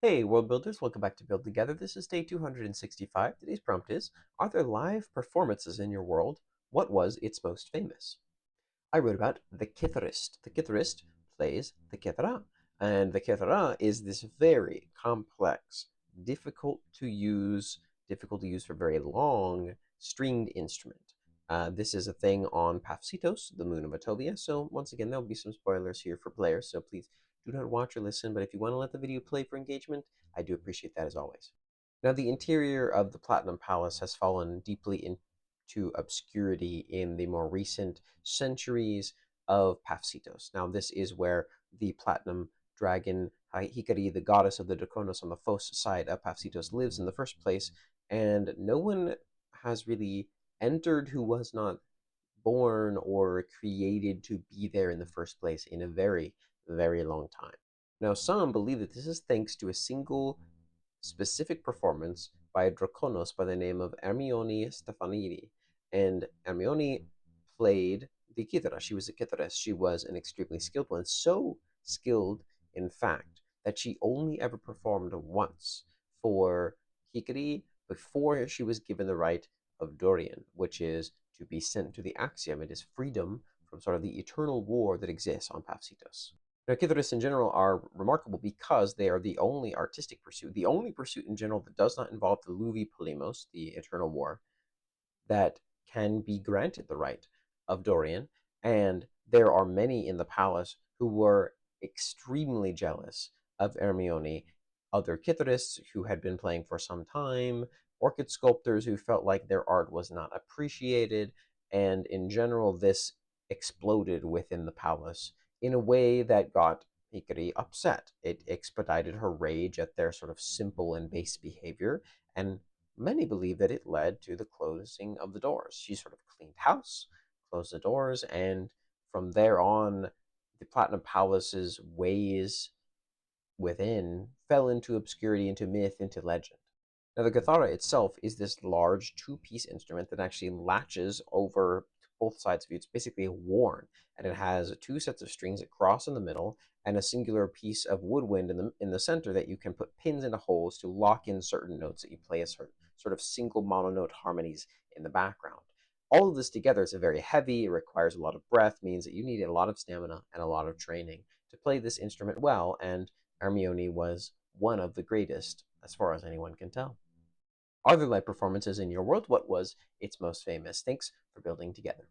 Hey world builders, welcome back to Build Together. This is day 265. Today's prompt is, are there live performances in your world? What was its most famous? I wrote about the Kitharist. The Kitharist plays the Kithara, and the Kithara is this very complex, difficult to use for very long, stringed instrument. This is a thing on Paphsitos, the moon of Attovia, so once again, there'll be some spoilers here for players, so please do not watch or listen, but if you want to let the video play for engagement, I do appreciate that as always. Now, the interior of the Platinum Palace has fallen deeply into obscurity in the more recent centuries of Paphsitos. Now, this is where the Platinum Dragon, Hikari, the goddess of the Draconos on the Phos side of Paphsitos, lives in the first place, and no one has really entered who was not born or created to be there in the first place in a very, very long time. Now, some believe that this is thanks to a single specific performance by a Draconos by the name of Ermione Stefanidi. And Ermione played the Kithara. She was a Kitharist. She was an extremely skilled one. So skilled, in fact, that she only ever performed once for Hikari before she was given the right of Dorian, which is to be sent to the Axiom. It is freedom from sort of the eternal war that exists on Paphsitos. Now, Kitharists in general are remarkable because they are the only artistic pursuit, the only pursuit in general that does not involve the Luvi Polemos, the eternal war, that can be granted the right of Dorian. And there are many in the palace who were extremely jealous of Hermione, other Kitharists who had been playing for some time, orchid sculptors who felt like their art was not appreciated, and in general, this exploded within the palace in a way that got Hikari upset. It expedited her rage at their sort of simple and base behavior, and many believe that it led to the closing of the doors. She sort of cleaned house, closed the doors, and from there on, the Platinum Palace's ways within fell into obscurity, into myth, into legend. Now, the Githara itself is this large two-piece instrument that actually latches over to both sides of you. It's basically a horn, and it has two sets of strings that cross in the middle and a singular piece of woodwind in the center that you can put pins into holes to lock in certain notes that you play as sort of single mononote harmonies in the background. All of this together is very heavy, it requires a lot of breath, means that you need a lot of stamina and a lot of training to play this instrument well, and Hermione was one of the greatest, as far as anyone can tell. Are there live performances in your world? What was its most famous? Thanks for building together.